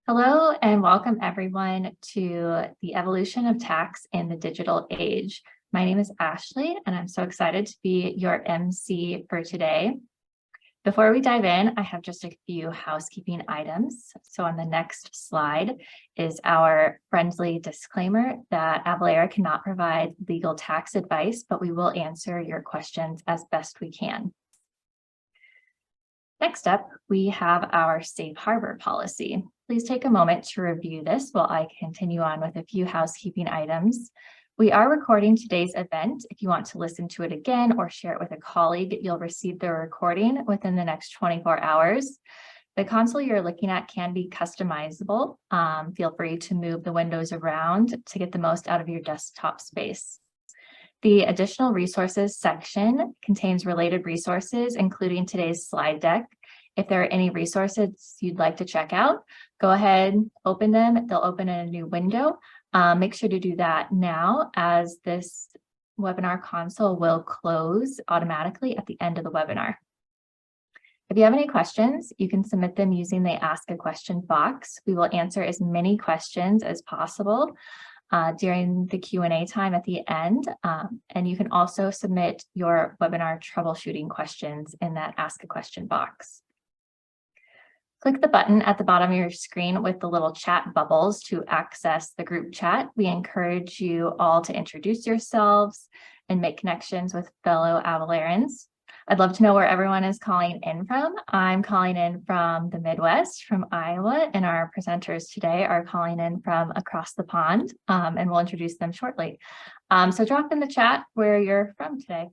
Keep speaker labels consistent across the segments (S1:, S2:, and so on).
S1: Hello and welcome everyone to the evolution of tax in the digital age. My name is Ashley and I'm so excited to be your MC for today. Before we dive in, I have just a few housekeeping items. So on the next slide is our friendly disclaimer that Avalara cannot provide legal tax advice, but we will answer your questions as best we can. Next up, we have our safe harbor policy. Please take a moment to review this while I continue on with a few housekeeping items. We are recording today's event. If you want to listen to it again or share it with a colleague, you'll receive the recording within the next 24 hours. The console you're looking at can be customizable. Feel free to move the windows around to get the most out of your desktop space. The additional resources section contains related resources, including today's slide deck. If there are any resources you'd like to check out, go ahead, open them. They'll open in a new window. Make sure to do that now, as this webinar console will close automatically at the end of the webinar. If you have any questions, you can submit them using the Ask a Question box. We will answer as many questions as possible during the Q&A time at the end. And you can also submit your webinar troubleshooting questions in that Ask a Question box. Click the button at the bottom of your screen with the little chat bubbles to access the group chat. We encourage you all to introduce yourselves and make connections with fellow Avalarans. I'd love to know where everyone is calling in from. I'm calling in from the Midwest, from Iowa, and our presenters today are calling in from across the pond, and we'll introduce them shortly. So drop in the chat where you're from today.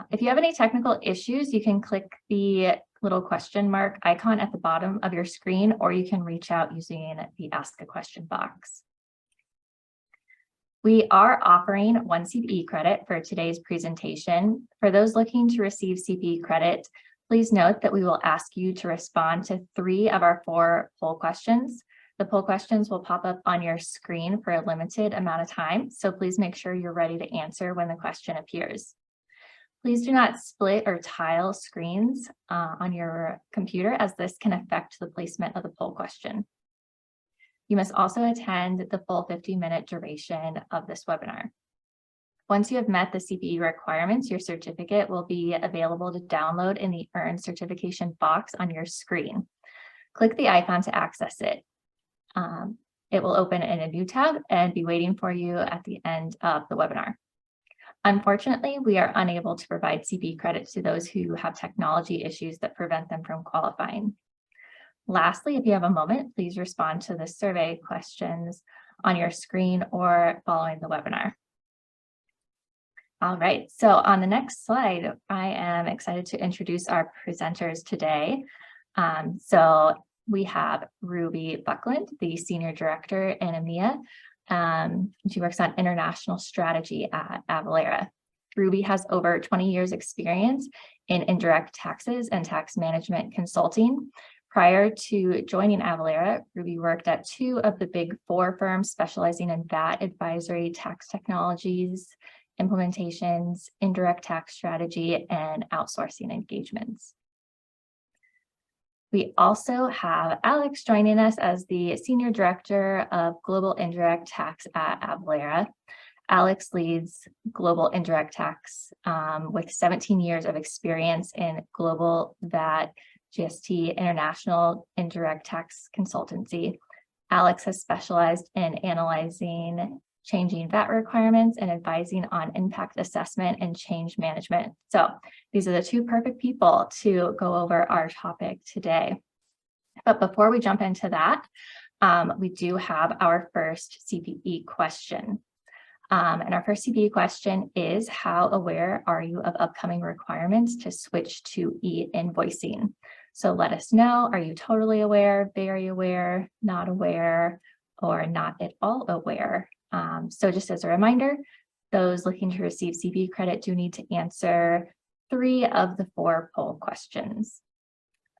S1: If you have any technical issues, you can click the little question mark icon at the bottom of your screen, or you can reach out using the Ask a Question box. We are offering 1 CPE credit for today's presentation. For those looking to receive CPE credit, please note that we will ask you to respond to 3 of our 4 poll questions. The poll questions will pop up on your screen for a limited amount of time, so please make sure you're ready to answer when the question appears. Please do not split or tile screens on your computer, as this can affect the placement of the poll question. You must also attend the full 50-minute duration of this webinar. Once you have met the CPE requirements, your certificate will be available to download in the Earn Certification box on your screen. Click the icon to access it. It will open in a new tab and be waiting for you at the end of the webinar. Unfortunately, we are unable to provide CPE credit to those who have technology issues that prevent them from qualifying. Lastly, if you have a moment, please respond to the survey questions on your screen or following the webinar. All right, so on the next slide, I am excited to introduce our presenters today. So we have Ruby Buckland, the Senior Director in EMEA. She works on international strategy at Avalara. Ruby has over 20 years experience in indirect taxes and tax management consulting. Prior to joining Avalara, Ruby worked at 2 of the big 4 firms specializing in VAT advisory, tax technologies, implementations, indirect tax strategy, and outsourcing engagements. We also have Alex joining us as the Senior Director of Global Indirect Tax at Avalara. Alex leads Global Indirect Tax with 17 years of experience in global VAT, GST, international indirect tax consultancy. Alex has specialized in analyzing changing VAT requirements and advising on impact assessment and change management. So these are the 2 perfect people to go over our topic today. But before we jump into that, we do have our first CPE question. And our first CPE question is, how aware are you of upcoming requirements to switch to e-invoicing? So let us know, are you totally aware, very aware, not aware, or not at all aware? So just as a reminder, those looking to receive CPE credit do need to answer 3 of the 4 poll questions.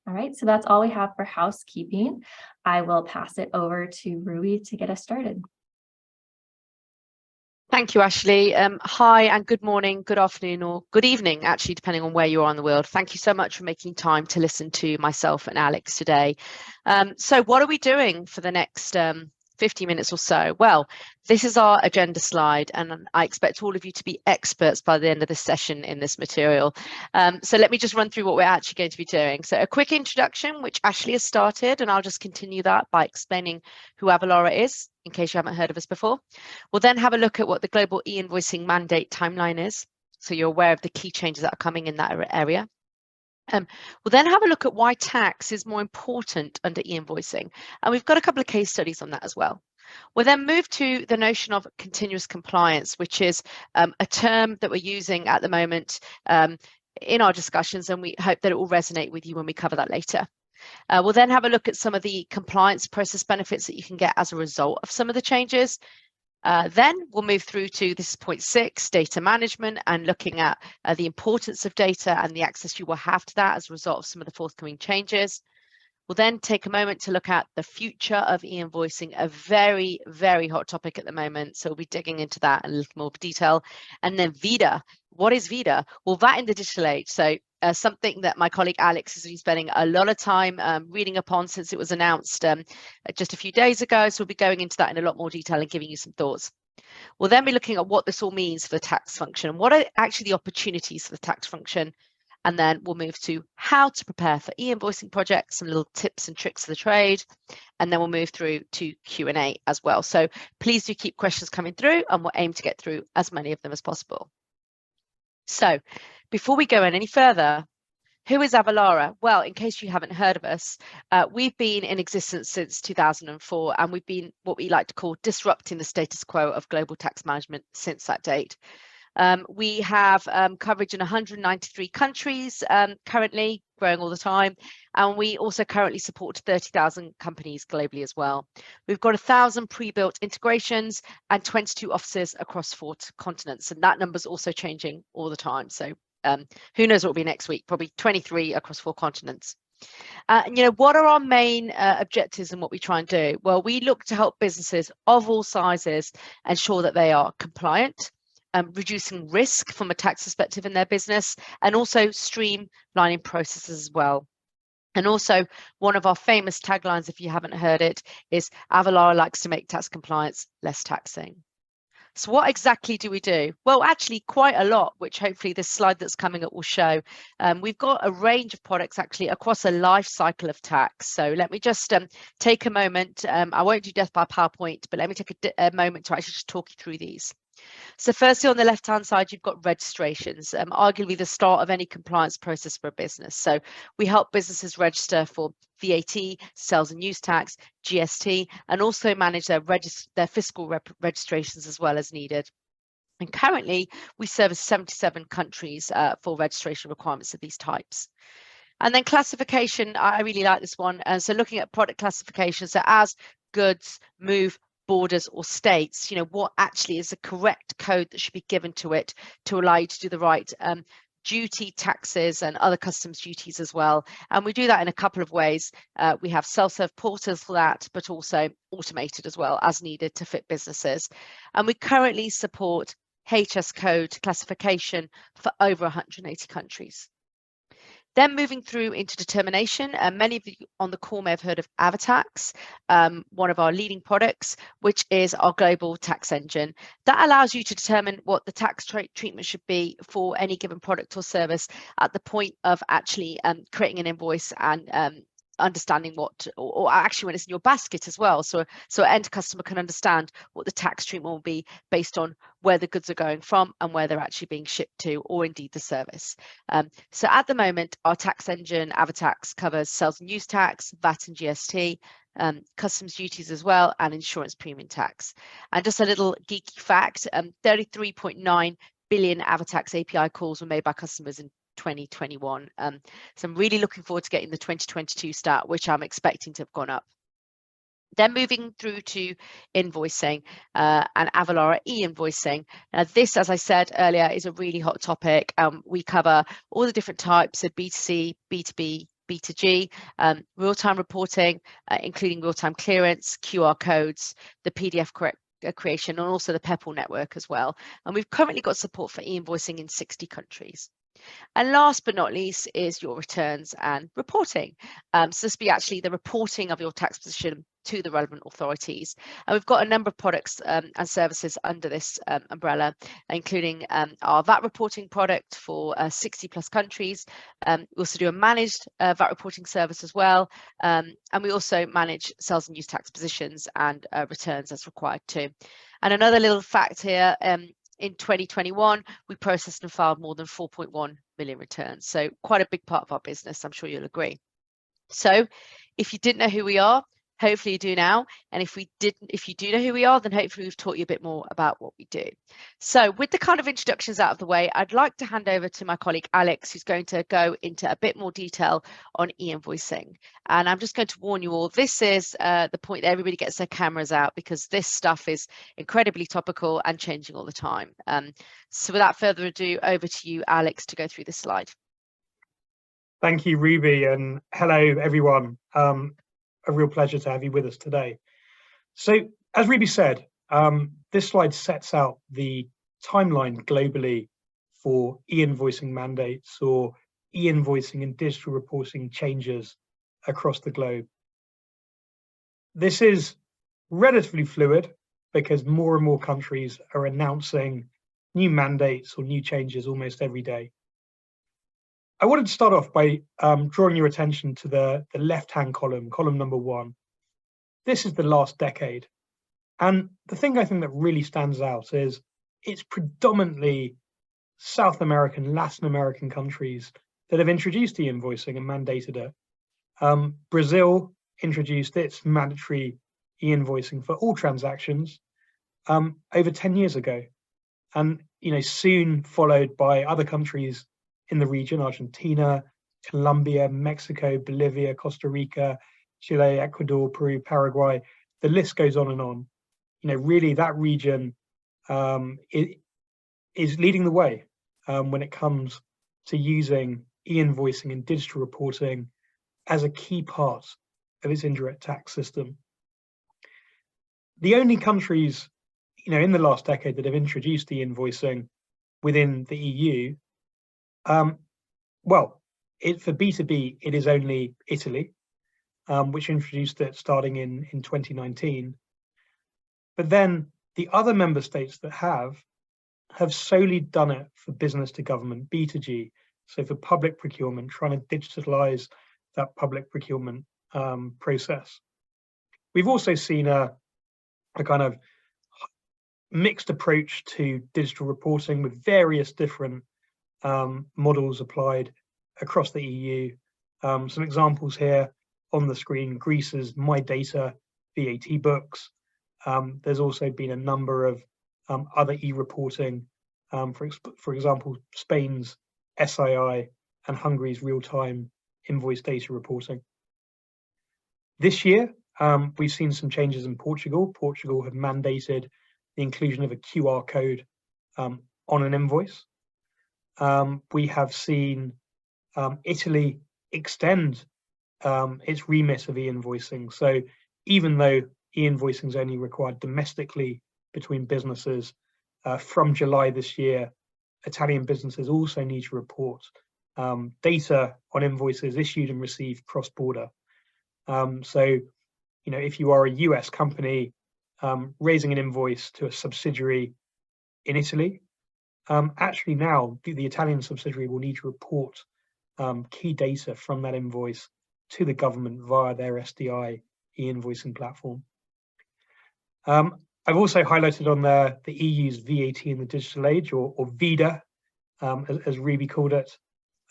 S1: All right, so that's all we have for housekeeping. I will pass it over to Ruby to get us started.
S2: Thank you, Ashley. Hi and good morning, good afternoon, or good evening, actually, depending on where you are in the world. Thank you so much for making time to listen to myself and Alex today. So what are we doing for the next 50 minutes or so? Well, this is our agenda slide, and I expect all of you to be experts by the end of this session in this material. So let me just run through what we're actually going to be doing. So a quick introduction, which Ashley has started, and I'll just continue that by explaining who Avalara is, in case you haven't heard of us before. We'll then have a look at what the global e-invoicing mandate timeline is, so you're aware of the key changes that are coming in that area. We'll then have a look at why tax is more important under e-invoicing, and we've got a couple of case studies on that as well. We'll then move to the notion of continuous compliance, which is a term that we're using at the moment in our discussions, and we hope that it will resonate with you when we cover that later. We'll then have a look at some of the compliance process benefits that you can get as a result of some of the changes. Then we'll move through to, this is point 6, data management, and looking at the importance of data and the access you will have to that as a result of some of the forthcoming changes. We'll then take a moment to look at the future of e-invoicing, a very, very hot topic at the moment. So we'll be digging into that in a little more detail. And then VIDA. What is VIDA? Well, VAT in the digital age. So something that my colleague Alex has been spending a lot of time reading upon since it was announced just a few days ago. So we'll be going into that in a lot more detail and giving you some thoughts. We'll then be looking at what this all means for the tax function. What are actually the opportunities for the tax function? And then we'll move to how to prepare for e-invoicing projects, some little tips and tricks of the trade. And then we'll move through to Q&A as well. So please do keep questions coming through, and we'll aim to get through as many of them as possible. So before we go any further, who is Avalara? Well, in case you haven't heard of us, we've been in existence since 2004, and we've been what we like to call disrupting the status quo of global tax management since that date. We have coverage in 193 countries currently, growing all the time, and we also currently support 30,000 companies globally as well. We've got 1,000 pre-built integrations and 22 offices across 4 continents, and that number's also changing all the time. So who knows what will be next week? Probably 23 across 4 continents. What are our main objectives and what we try and do? Well, we look to help businesses of all sizes ensure that they are compliant, reducing risk from a tax perspective in their business, and also streamlining processes as well. And also, one of our famous taglines, if you haven't heard it, is Avalara likes to make tax compliance less taxing. So what exactly do we do? Well, actually quite a lot, which hopefully this slide that's coming up will show. We've got a range of products actually across a life cycle of tax. So let me just take a moment. I won't do death by PowerPoint, but let me take a moment to actually just talk you through these. So firstly, on the left-hand side, you've got registrations, arguably the start of any compliance process for a business. So we help businesses register for VAT, sales and use tax, GST, and also manage their fiscal registrations as well as needed. And currently, we service 77 countries for registration requirements of these types. And then classification, I really like this one. So looking at product classification, so as goods move borders or states, what actually is the correct code that should be given to it to allow you to do the right duty, taxes, and other customs duties as well. And we do that in a couple of ways. We have self-serve portals for that, but also automated as well as needed to fit businesses. And we currently support HS code classification for over 180 countries. Then moving through into determination, many of you on the call may have heard of Avatax, one of our leading products, which is our global tax engine. That allows you to determine what the tax treatment should be for any given product or service at the point of actually creating an invoice and understanding what, or actually when it's in your basket as well. So an end customer can understand what the tax treatment will be based on where the goods are going from and where they're actually being shipped to, or indeed the service. So at the moment, our tax engine, Avatax, covers sales and use tax, VAT and GST, customs duties as well, and insurance premium tax. And just a little geeky fact, 33.9 billion Avatax API calls were made by customers in 2021. So I'm really looking forward to getting the 2022 stat, which I'm expecting to have gone up. Then moving through to invoicing and Avalara e-invoicing. Now this, as I said earlier, is a really hot topic. We cover all the different types of B2C, B2B, B2G, real-time reporting, including real-time clearance, QR codes, the PDF creation, and also the PEPL network as well. And we've currently got support for e-invoicing in 60 countries. And last but not least is your returns and reporting. So this will be actually the reporting of your tax position to the relevant authorities. And we've got a number of products and services under this umbrella, including our VAT reporting product for 60 plus countries. We also do a managed VAT reporting service as well. And we also manage sales and use tax positions and returns as required too. And another little fact here, in 2021, we processed and filed more than 4.1 million returns. So quite a big part of our business, I'm sure you'll agree. So if you didn't know who we are, hopefully you do now. And if you do know who we are, then hopefully we've taught you a bit more about what we do. So with the kind of introductions out of the way, I'd like to hand over to my colleague Alex, who's going to go into a bit more detail on e-invoicing. And I'm just going to warn you all, this is the point that everybody gets their cameras out, because this stuff is incredibly topical and changing all the time. So without further ado, over to you, Alex, to go through this slide.
S3: Thank you, Ruby, and hello, everyone. A real pleasure to have you with us today. So, as Ruby said, this slide sets out the timeline globally for e-invoicing mandates or e-invoicing and digital reporting changes across the globe. This is relatively fluid because more and more countries are announcing new mandates or new changes almost every day. I wanted to start off by drawing your attention to the left-hand column, column number 1. This is the last decade. And the thing I think that really stands out is it's predominantly South American, Latin American countries that have introduced e-invoicing and mandated it. Brazil introduced its mandatory e-invoicing for all transactions over 10 years ago. And soon followed by other countries in the region: Argentina, Colombia, Mexico, Bolivia, Costa Rica, Chile, Ecuador, Peru, Paraguay. The list goes on and on. Really that region is leading the way when it comes to using e-invoicing and digital reporting as a key part of its indirect tax system. The only countries, in the last decade that have introduced e-invoicing within the EU, for B2B, it is only Italy, which introduced it starting in 2019. But then the other member states that have solely done it for business to government, B2G, so for public procurement, trying to digitalize that public procurement process. We've also seen a kind of mixed approach to digital reporting with various different models applied across the EU. Some examples here on the screen: Greece's My Data VAT books. There's also been a number of other e-reporting, for example, Spain's SII and Hungary's real-time invoice data reporting. This year, we've seen some changes in Portugal. Portugal have mandated the inclusion of a QR code on an invoice. We have seen Italy extend its remit of e-invoicing. So even though e-invoicing is only required domestically between businesses, from July this year, Italian businesses also need to report data on invoices issued and received cross-border. So, if you are a US company raising an invoice to a subsidiary in Italy, actually now the Italian subsidiary will need to report key data from that invoice to the government via their SDI e-invoicing platform. I've also highlighted on there the EU's VAT in the digital age, or VIDA, as Ruby called it.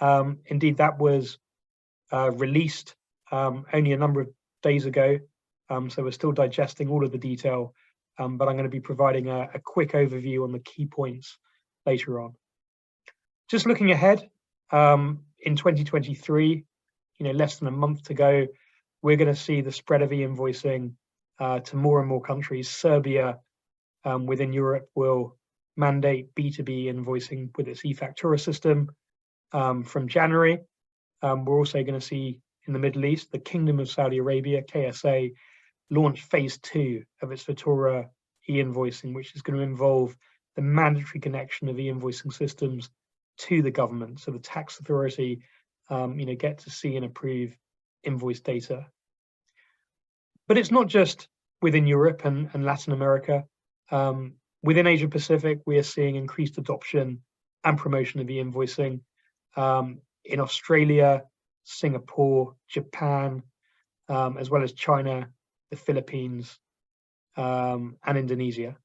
S3: Indeed, that was released only a number of days ago, so we're still digesting all of the detail, but I'm going to be providing a quick overview on the key points later on. Just looking ahead, in 2023, less than a month to go, we're going to see the spread of e-invoicing to more and more countries. Serbia within Europe will mandate B2B invoicing with its e-factura system from January. We're also going to see in the Middle East, the Kingdom of Saudi Arabia, KSA, launch phase 2 of its Faktura e-invoicing, which is going to involve the mandatory connection of e-invoicing systems to the government, so the tax authority, get to see and approve invoice data. But it's not just within Europe and Latin America. Within Asia Pacific, we are seeing increased adoption and promotion of e-invoicing in Australia, Singapore, Japan, as well as China, the Philippines, and Indonesia.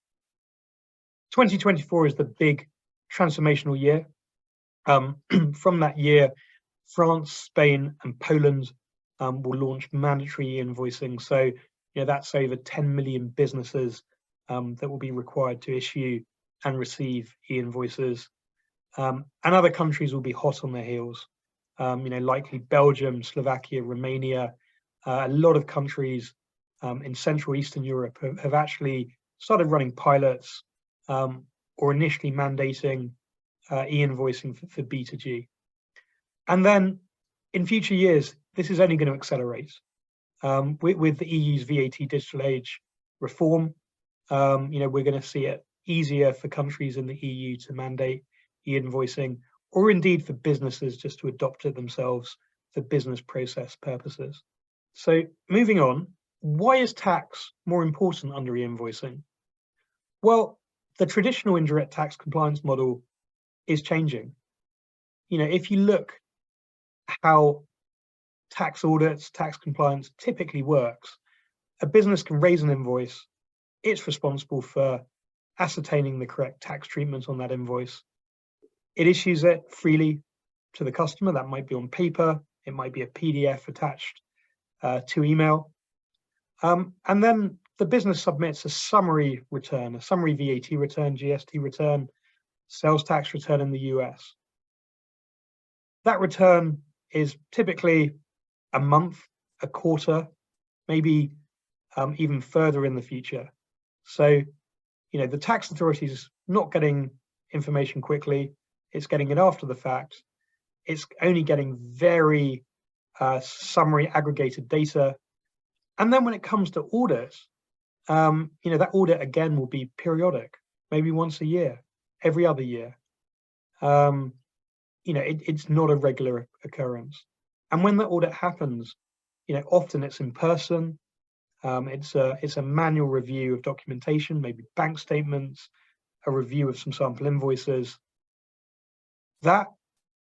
S3: 2024 is the big transformational year. From that year, France, Spain, and Poland will launch mandatory e-invoicing. So, that's over 10 million businesses that will be required to issue and receive e-invoices. And other countries will be hot on their heels. Likely Belgium, Slovakia, Romania. A lot of countries in Central Eastern Europe have actually started running pilots or initially mandating e-invoicing for B2G. And then in future years, this is only going to accelerate. With the EU's VAT digital age reform, we're going to see it easier for countries in the EU to mandate e-invoicing, or indeed for businesses just to adopt it themselves for business process purposes. So moving on, why is tax more important under e-invoicing? Well, the traditional indirect tax compliance model is changing. If you look how tax audits, tax compliance typically works, a business can raise an invoice. It's responsible for ascertaining the correct tax treatment on that invoice. It issues it freely to the customer. That might be on paper. It might be a PDF attached to email. And then the business submits a summary return, a summary VAT return, GST return, sales tax return in the US. That return is typically a month, a quarter, maybe even further in the future. So, the tax authority is not getting information quickly. It's getting it after the fact. It's only getting very summary aggregated data. And then when it comes to audit, that audit again will be periodic, maybe once a year, every other year. It's not a regular occurrence. And when the audit happens, often it's in person. It's a manual review of documentation, maybe bank statements, a review of some sample invoices. That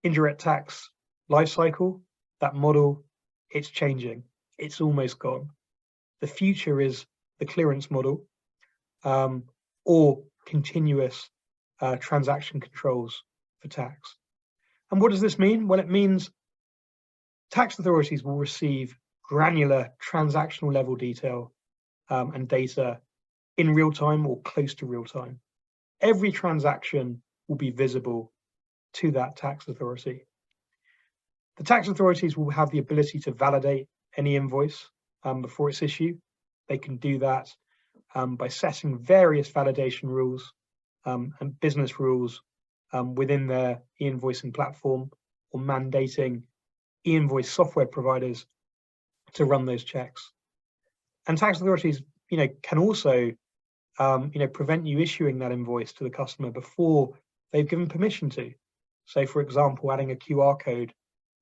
S3: indirect tax life cycle, that model, it's changing. It's almost gone. The future is the clearance model or continuous transaction controls for tax. And what does this mean? Well, it means tax authorities will receive granular transactional level detail and data in real time or close to real time. Every transaction will be visible to that tax authority. The tax authorities will have the ability to validate any invoice before it's issued. They can do that by setting various validation rules and business rules within their e-invoicing platform, or mandating e-invoice software providers to run those checks. And tax authorities, can also, prevent you issuing that invoice to the customer before they've given permission to. So, for example, adding a QR code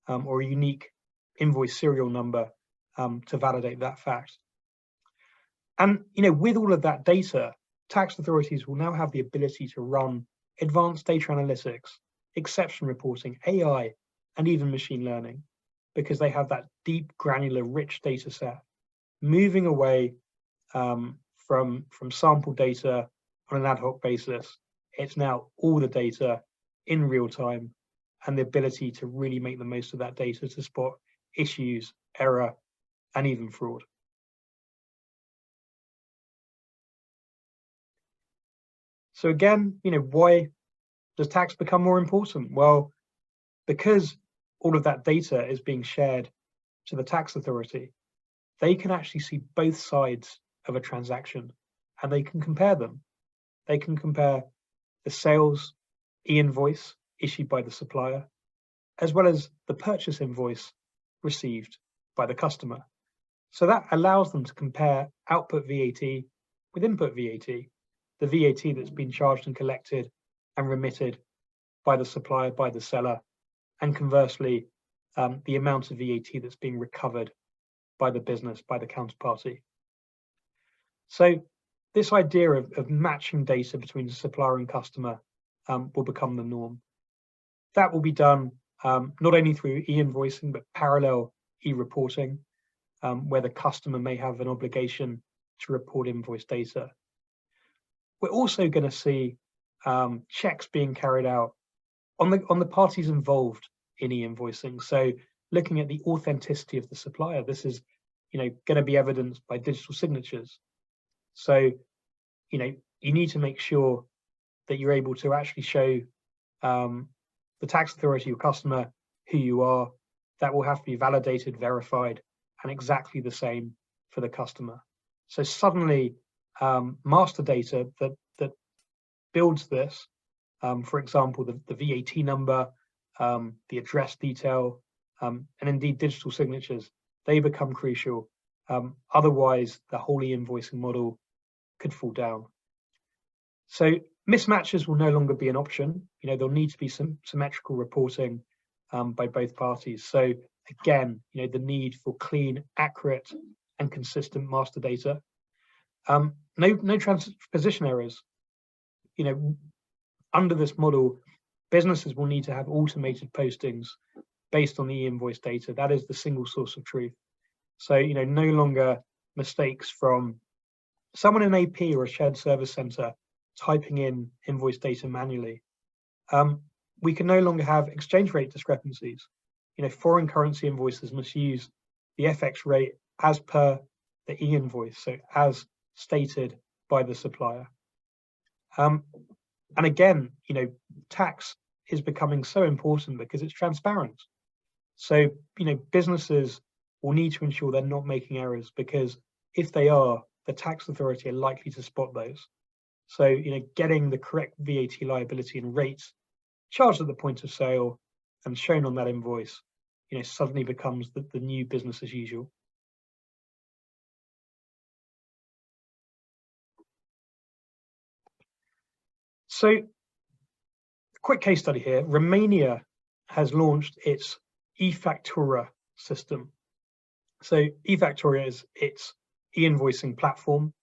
S3: or a unique invoice serial number to validate that fact. And, with all of that data, tax authorities will now have the ability to run advanced data analytics, exception reporting, AI, and even machine learning, because they have that deep, granular, rich data set, moving away from sample data on an ad hoc basis. It's now all the data in real time, and the ability to really make the most of that data to spot issues, error, and even fraud. So again, why does tax become more important? Well, because all of that data is being shared to the tax authority, they can actually see both sides of a transaction and they can compare them. They can compare the sales e-invoice issued by the supplier, as well as the purchase invoice received by the customer. So that allows them to compare output VAT with input VAT the VAT that's been charged and collected and remitted by the supplier, by the seller, and conversely, the amount of VAT that's being recovered by the business, by the counterparty. So this idea of matching data between the supplier and customer will become the norm. That will be done not only through e-invoicing, but parallel e-reporting, where the customer may have an obligation to report invoice data. We're also going to see checks being carried out on the parties involved in e-invoicing. So looking at the authenticity of the supplier, this is, going to be evidenced by digital signatures. So, you need to make sure that you're able to actually show the tax authority or customer who you are. That will have to be validated, verified, and exactly the same for the customer. So suddenly, master data that builds this, for example, the VAT number, the address detail, and indeed digital signatures, they become crucial. Otherwise, the whole e-invoicing model could fall down. So mismatches will no longer be an option. There'll need to be some symmetrical reporting by both parties. So again, the need for clean, accurate, and consistent master data. No transposition errors. Under this model, businesses will need to have automated postings based on the e-invoice data. That is the single source of truth. So, no longer mistakes from someone in AP or a shared service center typing in invoice data manually. We can no longer have exchange rate discrepancies. Foreign currency invoices must use the FX rate as per the e-invoice, so as stated by the supplier. And again, tax is becoming so important because it's transparent. So, businesses will need to ensure they're not making errors, because if they are, the tax authority are likely to spot those. So, getting the correct VAT liability and rates charged at the point of sale and shown on that invoice, suddenly becomes the new business as usual. So, a quick case study here. Romania has launched its e-factura system. So e-factura is its e-invoicing platform,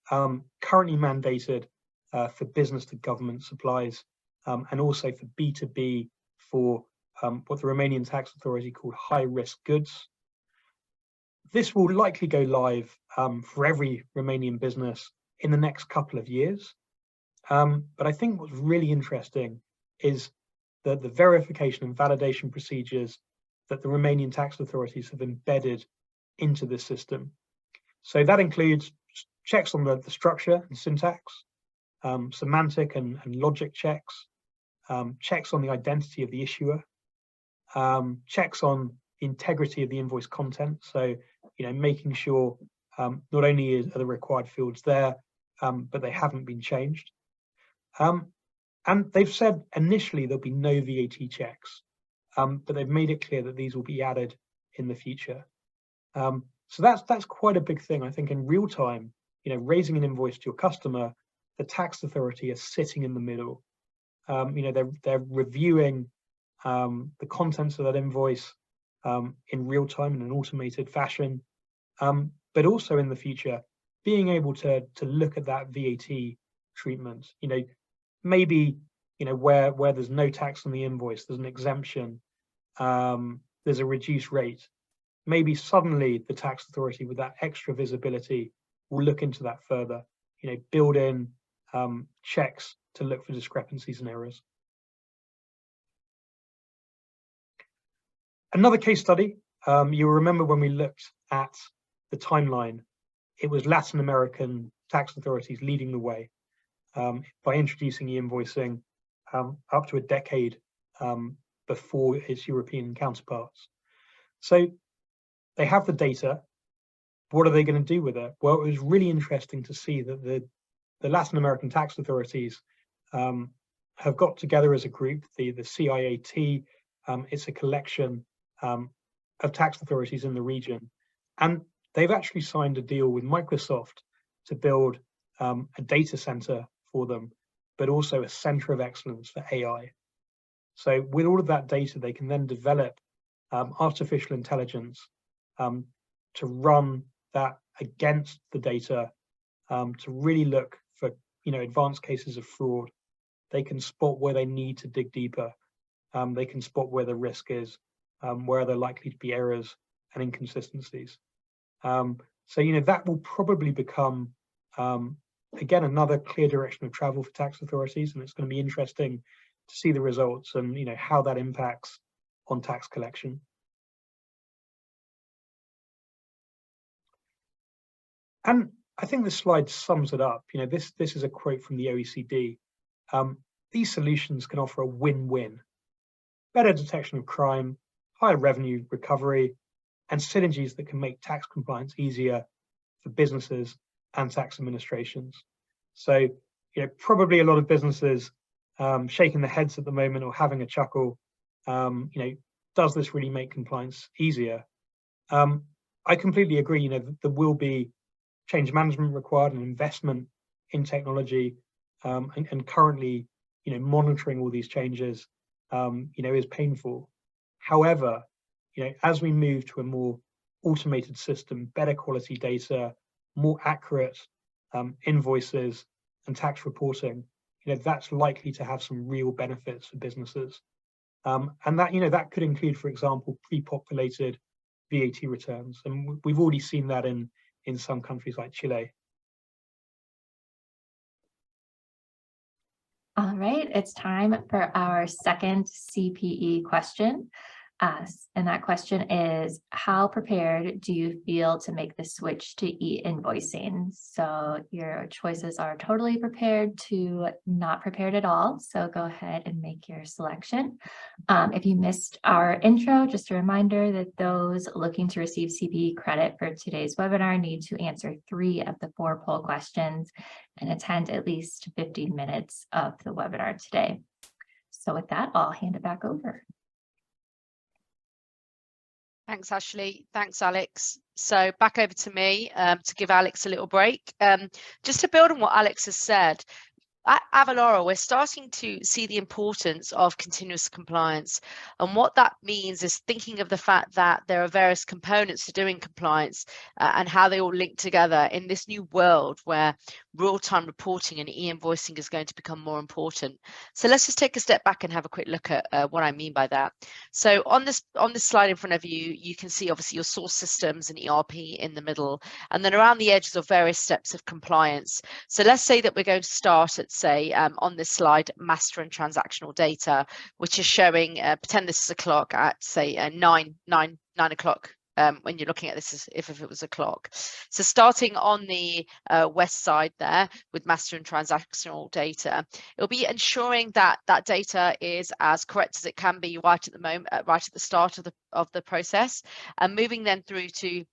S3: currently mandated for business to government supplies, and also for B2B for what the Romanian tax authority called high-risk goods. This will likely go live for every Romanian business in the next couple of years. But I think what's really interesting is the verification and validation procedures that the Romanian tax authorities have embedded into the system. So that includes checks on the structure and syntax, semantic and logic checks, checks on the identity of the issuer, checks on the integrity of the invoice content. So, making sure not only are the required fields there, but they haven't been changed. And they've said initially there'll be no VAT checks, but they've made it clear that these will be added in the future. So that's quite a big thing. I think in real time, raising an invoice to your customer, the tax authority is sitting in the middle. They're reviewing the contents of that invoice in real time in an automated fashion, but also in the future, being able to look at that VAT treatment. Maybe where there's no tax on the invoice, there's an exemption, there's a reduced rate. Maybe suddenly the tax authority with that extra visibility will look into that further, build in checks to look for discrepancies and errors. Another case study, you'll remember when we looked at the timeline, it was Latin American tax authorities leading the way by introducing e-invoicing up to a decade before its European counterparts. So they have the data. What are they going to do with it? Well, it was really interesting to see that the Latin American tax authorities have got together as a group, the CIAT. It's a collection of tax authorities in the region. And they've actually signed a deal with Microsoft to build a data center for them, but also a center of excellence for AI. So with all of that data, they can then develop artificial intelligence to run that against the data, to really look for advanced cases of fraud. They can spot where they need to dig deeper. They can spot where the risk is, where there are likely to be errors and inconsistencies. So that will probably become again another clear direction of travel for tax authorities, and it's going to be interesting to see the results and how that impacts on tax collection. And I think this slide sums it up. This is a quote from the OECD. These solutions can offer a win-win: better detection of crime, higher revenue recovery, and synergies that can make tax compliance easier for businesses and tax administrations. So, probably a lot of businesses shaking their heads at the moment or having a chuckle. Does this really make compliance easier? I completely agree. There will be change management required and investment in technology, and currently, monitoring all these changes, is painful. However, as we move to a more automated system, better quality data, more accurate invoices and tax reporting, that's likely to have some real benefits for businesses. And that could include, for example, pre-populated VAT returns. And we've already seen that in some countries like Chile.
S1: All right, it's time for our second CPE question. And that question is, how prepared do you feel to make the switch to e-invoicing? So your choices are totally prepared to not prepared at all. So go ahead and make your selection. If you missed our intro, just a reminder that those looking to receive CPE credit for today's webinar need to answer 3 of the 4 poll questions and attend at least 15 minutes of the webinar today. So with that, I'll hand it back over.
S2: Thanks, Ashley. Thanks, Alex. So back over to me to give Alex a little break. Just to build on what Alex has said, at Avalara, we're starting to see the importance of continuous compliance. And what that means is thinking of the fact that there are various components to doing compliance and how they all link together in this new world where real-time reporting and e-invoicing is going to become more important. So let's just take a step back and have a quick look at what I mean by that. So on this slide in front of you, you can see obviously your source systems and ERP in the middle, and then around the edges of various steps of compliance. So let's say that we're going to start at, say, on this slide, master and transactional data, which is showing, pretend this is a clock at, say, 9 o'clock. When you're looking at this as if it was a clock. So starting on the west side there with master and transactional data, it'll be ensuring that that data is as correct as it can be right at the moment, right at the start of the process, and moving then through to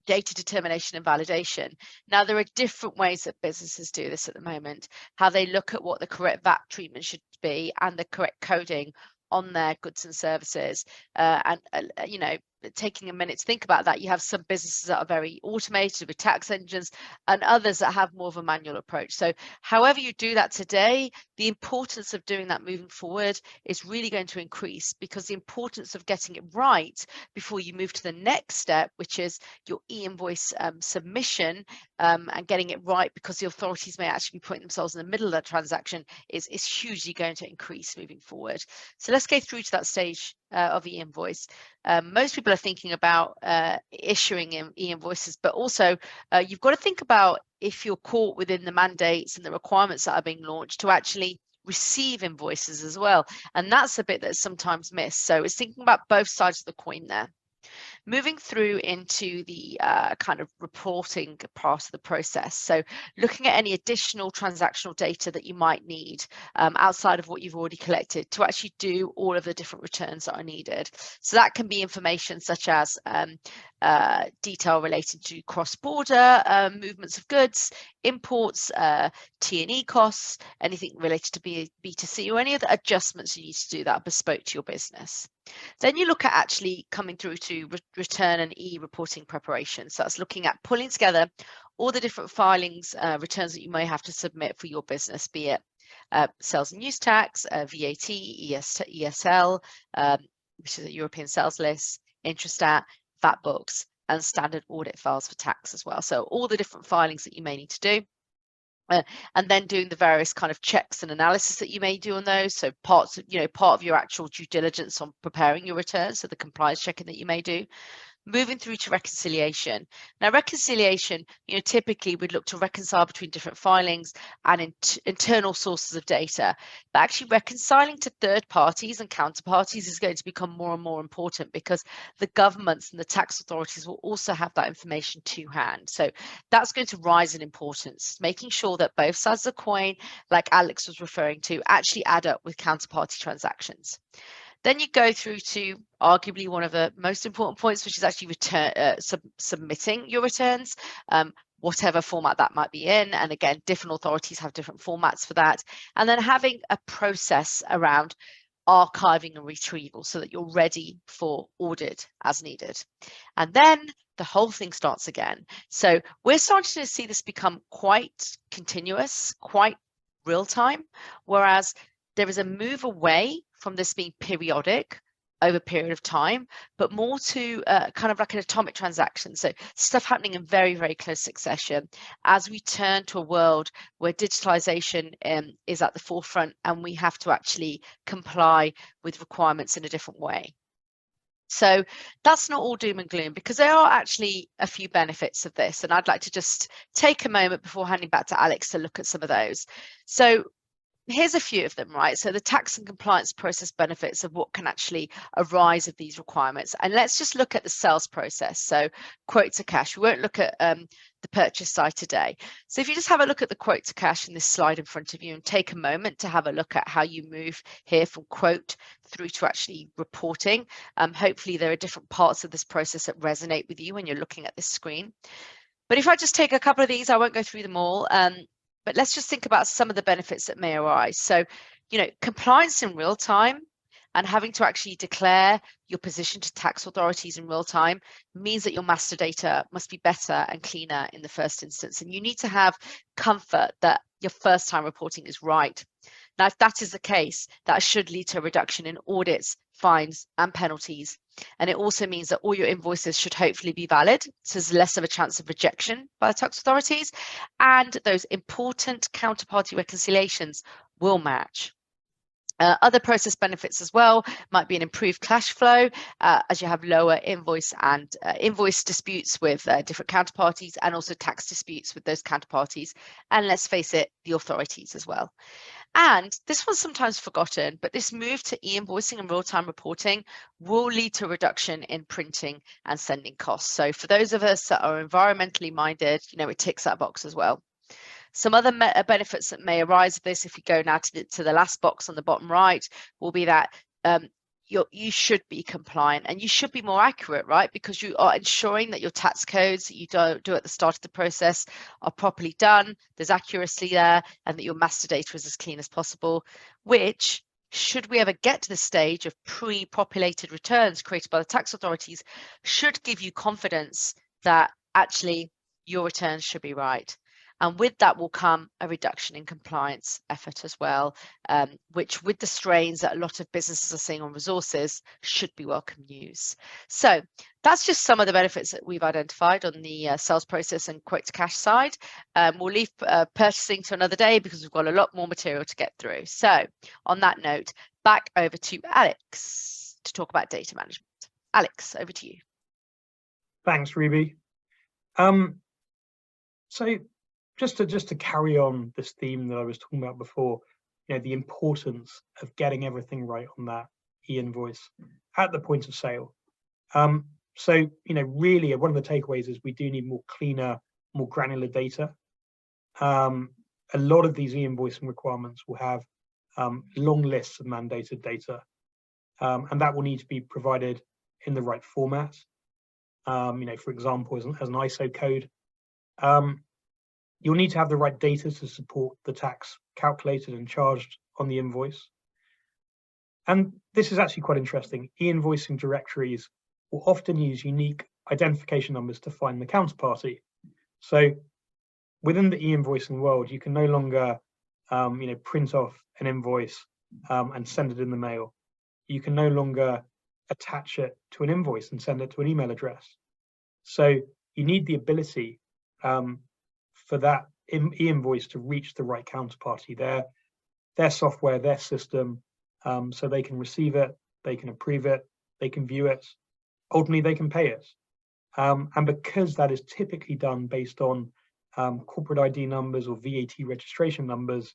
S2: data determination and validation. Now, there are different ways that businesses do this at the moment, how they look at what the correct VAT treatment should be and the correct coding on their goods and services, taking a minute to think about that. You have some businesses that are very automated with tax engines and others that have more of a manual approach. So however you do that today, the importance of doing that moving forward is really going to increase, because the importance of getting it right before you move to the next step, which is your e-invoice submission, and getting it right, because the authorities may actually be putting themselves in the middle of that transaction, is hugely going to increase moving forward. So let's go through to that stage of e-invoice. Most people are thinking about issuing e-invoices, but also you've got to think about if you're caught within the mandates and the requirements that are being launched to actually receive invoices as well. And that's a bit that's sometimes missed. So it's thinking about both sides of the coin there. Moving through into the kind of reporting part of the process. So looking at any additional transactional data that you might need outside of what you've already collected to actually do all of the different returns that are needed. So that can be information such as detail related to cross-border movements of goods, imports, T&E costs, anything related to B2C, or any other adjustments you need to do that are bespoke to your business. Then you look at actually coming through to return and e-reporting preparation. So that's looking at pulling together all the different filings, returns that you may have to submit for your business, be it sales and use tax, VAT, ESL, which is a European sales list, Intrastat, VAT books, and standard audit files for tax as well. So all the different filings that you may need to do. And then doing the various kind of checks and analysis that you may do on those. So part of your actual due diligence on preparing your returns, so the compliance checking that you may do. Moving through to reconciliation. Now, reconciliation, typically we'd look to reconcile between different filings and internal sources of data. But actually reconciling to third parties and counterparties is going to become more and more important, because the governments and the tax authorities will also have that information to hand. So that's going to rise in importance, making sure that both sides of the coin, like Alex was referring to, actually add up with counterparty transactions. Then you go through to arguably one of the most important points, which is actually submitting your returns, whatever format that might be in. And again, different authorities have different formats for that. And then having a process around archiving and retrieval so that you're ready for audit as needed. And then the whole thing starts again. So we're starting to see this become quite continuous, quite real time, whereas there is a move away from this being periodic over a period of time, but more to kind of like an atomic transaction. So stuff happening in very, very close succession as we turn to a world where digitalization is at the forefront and we have to actually comply with requirements in a different way. So that's not all doom and gloom, because there are actually a few benefits of this. And I'd like to just take a moment before handing back to Alex to look at some of those. So here's a few of them, right? So the tax and compliance process benefits of what can actually arise of these requirements. And let's just look at the sales process. So quote to cash. We won't look at the purchase side today. So if you just have a look at the quote to cash in this slide in front of you and take a moment to have a look at how you move here from quote through to actually reporting. Hopefully there are different parts of this process that resonate with you when you're looking at this screen. But if I just take a couple of these, I won't go through them all. But let's just think about some of the benefits that may arise. So, compliance in real time and having to actually declare your position to tax authorities in real time means that your master data must be better and cleaner in the first instance. And you need to have comfort that your first time reporting is right. Now, if that is the case, that should lead to a reduction in audits, fines, and penalties. And it also means that all your invoices should hopefully be valid, so there's less of a chance of rejection by the tax authorities, and those important counterparty reconciliations will match. Other process benefits as well might be an improved cash flow as you have lower invoice disputes with different counterparties, and also tax disputes with those counterparties, and let's face it, the authorities as well. And this one's sometimes forgotten, but this move to e-invoicing and real-time reporting will lead to a reduction in printing and sending costs. So for those of us that are environmentally minded, it ticks that box as well. Some other benefits that may arise of this, if we go now to the last box on the bottom right, will be that you should be compliant and you should be more accurate, right? Because you are ensuring that your tax codes that you do at the start of the process are properly done, there's accuracy there, and that your master data is as clean as possible, which, should we ever get to the stage of pre-populated returns created by the tax authorities, should give you confidence that actually your returns should be right. And with that will come a reduction in compliance effort as well, which with the strains that a lot of businesses are seeing on resources should be welcome news. So that's just some of the benefits that we've identified on the sales process and quote to cash side. We'll leave purchasing to another day because we've got a lot more material to get through. So on that note, back over to Alex to talk about data management. Alex, over to you.
S3: Thanks, Ruby. So just to carry on this theme that I was talking about before, the importance of getting everything right on that e-invoice at the point of sale. So, really one of the takeaways is we do need more cleaner, more granular data. A lot of these e-invoicing requirements will have long lists of mandated data, and that will need to be provided in the right format. For example, as an ISO code. You'll need to have the right data to support the tax calculated and charged on the invoice. And this is actually quite interesting. E-invoicing directories will often use unique identification numbers to find the counterparty. So within the e-invoicing world, you can no longer print off an invoice and send it in the mail. You can no longer attach it to an invoice and send it to an email address. So you need the ability for that e-invoice to reach the right counterparty, their software, their system, so they can receive it, they can approve it, they can view it, ultimately they can pay it. And because that is typically done based on corporate ID numbers or VAT registration numbers,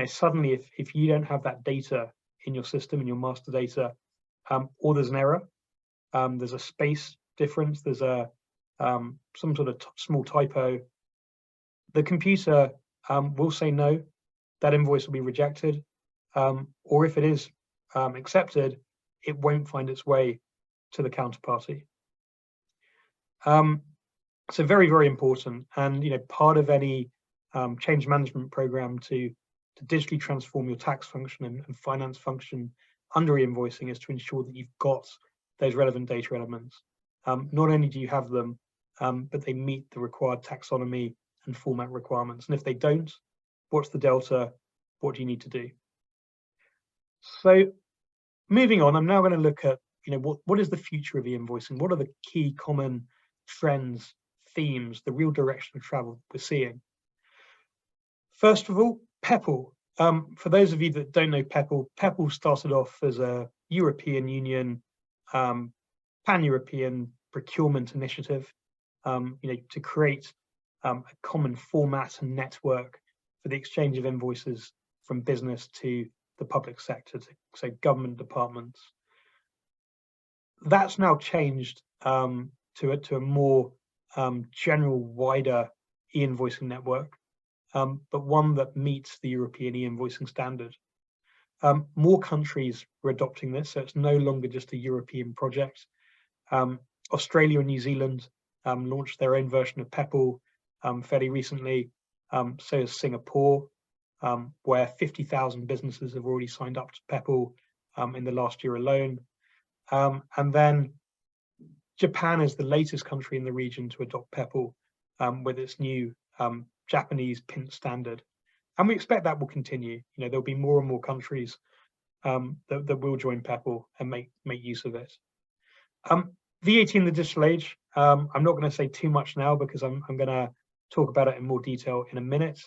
S3: suddenly if you don't have that data in your system, in your master data, or there's an error, there's a space difference, there's a some sort of small typo, the computer will say no, that invoice will be rejected, or if it is accepted, it won't find its way to the counterparty. So very, very important, and part of any change management program to digitally transform your tax function and finance function under e-invoicing is to ensure that you've got those relevant data elements. Not only do you have them, but they meet the required taxonomy and format requirements. And if they don't, what's the delta? What do you need to do? So moving on, I'm now going to look at what is the future of e-invoicing? What are the key common trends, themes, the real direction of travel we're seeing? First of all, PEPL. For those of you that don't know PEPL, PEPL started off as a European Union pan-European procurement initiative, to create a common format and network for the exchange of invoices from business to the public sector, so government departments. That's now changed to a more general, wider e-invoicing network, but one that meets the European e-invoicing standard. More countries are adopting this, so it's no longer just a European project. Australia and New Zealand launched their own version of PEPL fairly recently, so has Singapore, where 50,000 businesses have already signed up to PEPL in the last year alone. And then Japan is the latest country in the region to adopt PEPL with its new Japanese PINT standard. And we expect that will continue. There'll be more and more countries that will join PEPL and make use of it. VAT in the digital age, I'm not going to say too much now because I'm going to talk about it in more detail in a minute.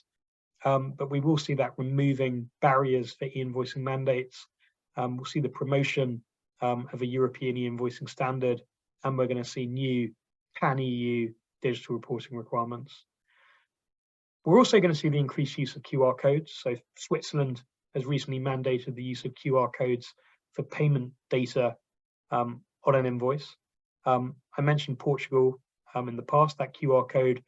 S3: But we will see that removing barriers for e-invoicing mandates. We'll see the promotion of a European e-invoicing standard, and we're going to see new pan-EU digital reporting requirements. We're also going to see the increased use of QR codes. So Switzerland has recently mandated the use of QR codes for payment data on an invoice. I mentioned Portugal in the past. That QR code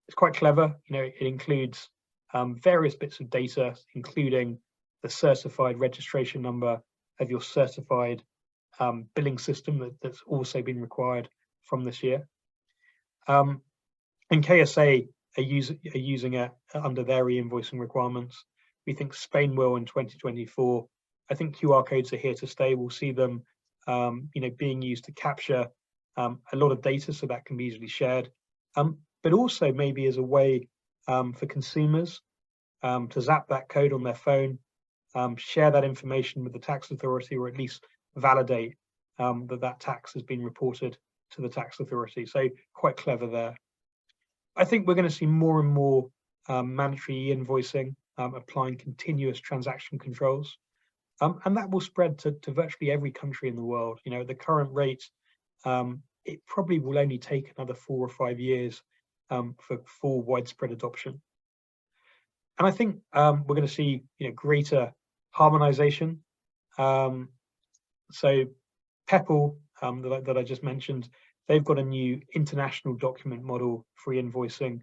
S3: is quite clever. It includes various bits of data, including the certified registration number of your certified billing system that's also been required from this year. And KSA are using it under their e-invoicing requirements. We think Spain will in 2024. I think QR codes are here to stay. We'll see them being used to capture a lot of data, so that can be easily shared, but also maybe as a way for consumers to zap that code on their phone, share that information with the tax authority, or at least validate that tax has been reported to the tax authority. So quite clever there. I think we're going to see more and more mandatory e-invoicing applying continuous transaction controls. And that will spread to virtually every country in the world. At the current rate, it probably will only take another 4 or 5 years for full widespread adoption. And I think we're going to see greater harmonization. So PEPL, that I just mentioned, they've got a new international document model for e-invoicing,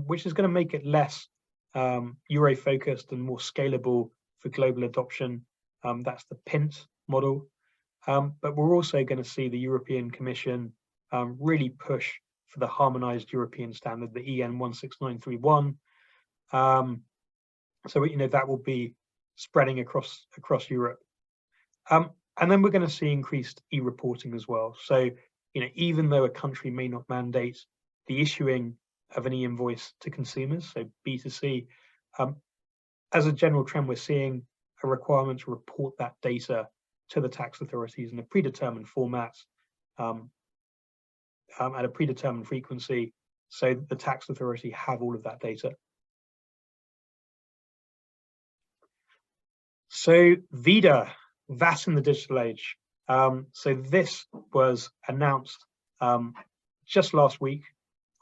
S3: which is going to make it less Euro-focused and more scalable for global adoption. That's the PINT model. But we're also going to see the European Commission really push for the harmonized European standard, the EN 16931. So that will be spreading across Europe. And then we're going to see increased e-reporting as well. So, even though a country may not mandate the issuing of an e-invoice to consumers, so B2C, as a general trend, we're seeing a requirement to report that data to the tax authorities in a predetermined format, at a predetermined frequency, so the tax authority have all of that data. So VIDA, VAT in the digital age. So this was announced just last week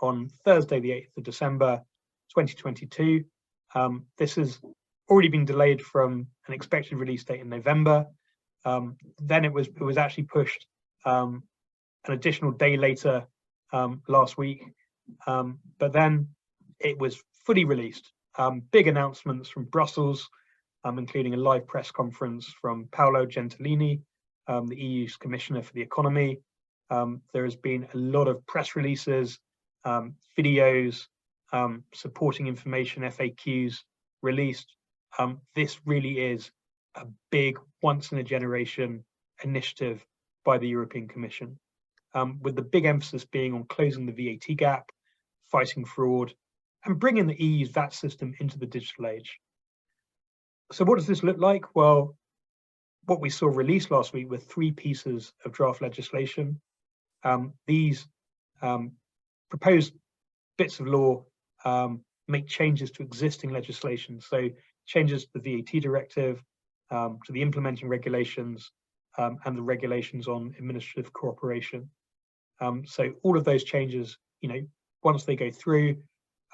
S3: on Thursday, the 8th of December, 2022. This has already been delayed from an expected release date in November. Then it was actually pushed an additional day later last week, but then it was fully released. Big announcements from Brussels, including a live press conference from Paolo Gentiloni, the EU's Commissioner for the Economy. There has been a lot of press releases, videos, supporting information, FAQs released. This really is a big, once-in-a-generation initiative by the European Commission, with the big emphasis being on closing the VAT gap, fighting fraud, and bringing the EU's VAT system into the digital age. So what does this look like? Well, what we saw released last week were 3 pieces of draft legislation. These proposed bits of law make changes to existing legislation, so changes to the VAT directive, to the implementing regulations, and the regulations on administrative cooperation. So all of those changes, once they go through,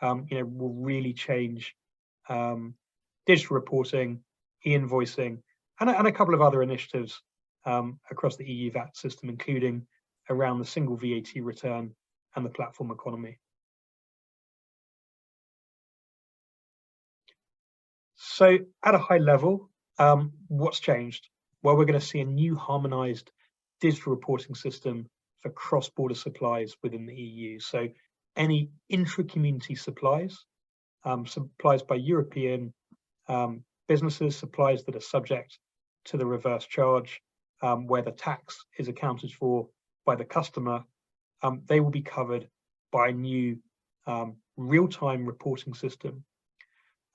S3: will really change digital reporting, e-invoicing, and a couple of other initiatives across the EU VAT system, including around the single VAT return and the platform economy. So at a high level, what's changed? Well, we're going to see a new harmonized digital reporting system for cross-border supplies within the EU. So any intra-community supplies, supplies by European businesses, supplies that are subject to the reverse charge, where the tax is accounted for by the customer, they will be covered by a new real-time reporting system.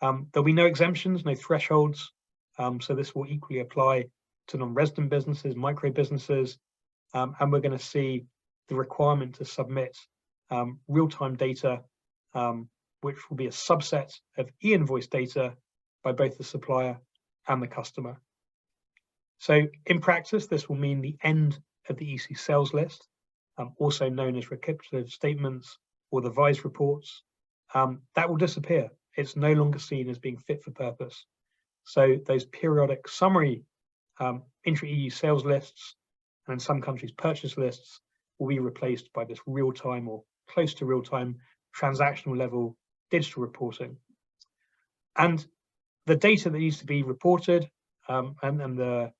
S3: There'll be no exemptions, no thresholds, so this will equally apply to non-resident businesses, micro businesses, and we're going to see the requirement to submit real-time data, which will be a subset of e-invoice data by both the supplier and the customer. So in practice, this will mean the end of the EC sales list, also known as recapitulative statements or the VISE reports. That will disappear. It's no longer seen as being fit for purpose. So those periodic summary intra-EU sales lists, and in some countries purchase lists, will be replaced by this real-time or close to real-time transactional level digital reporting. And the data that needs to be reported and the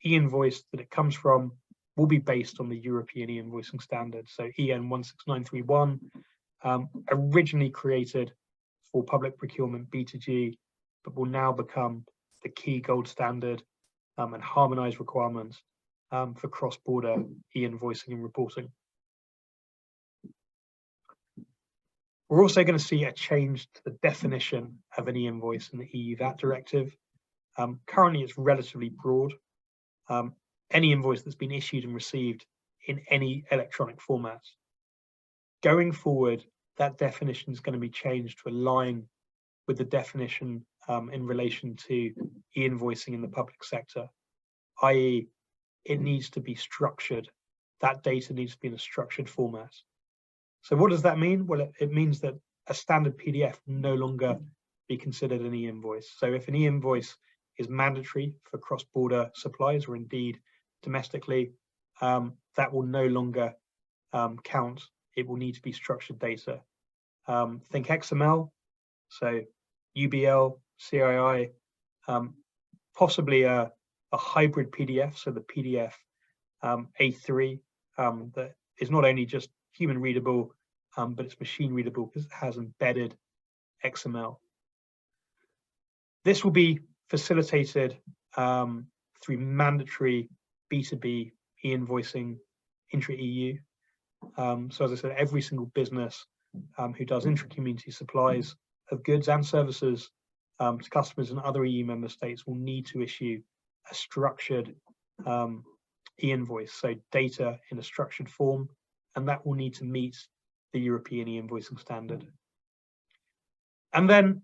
S3: e-invoice that it comes from will be based on the European e-invoicing standard. So EN 16931, originally created for public procurement B2G, but will now become the key gold standard and harmonized requirements for cross-border e-invoicing and reporting. We're also going to see a change to the definition of an e-invoice in the EU VAT directive. Currently, it's relatively broad. Any invoice that's been issued and received in any electronic format. Going forward, that definition is going to be changed to align with the definition in relation to e-invoicing in the public sector, i.e., it needs to be structured. That data needs to be in a structured format. So what does that mean? Well, it means that a standard PDF will no longer be considered an e-invoice. So if an e-invoice is mandatory for cross-border supplies or indeed domestically, that will no longer count. It will need to be structured data. Think XML, so UBL, CII, possibly a hybrid PDF, so the PDF A3 that is not only just human readable, but it's machine readable because it has embedded XML. This will be facilitated through mandatory B2B e-invoicing intra-EU. So as I said, every single business who does intra-community supplies of goods and services to customers in other EU member states will need to issue a structured e-invoice, so data in a structured form, and that will need to meet the European e-invoicing standard. And then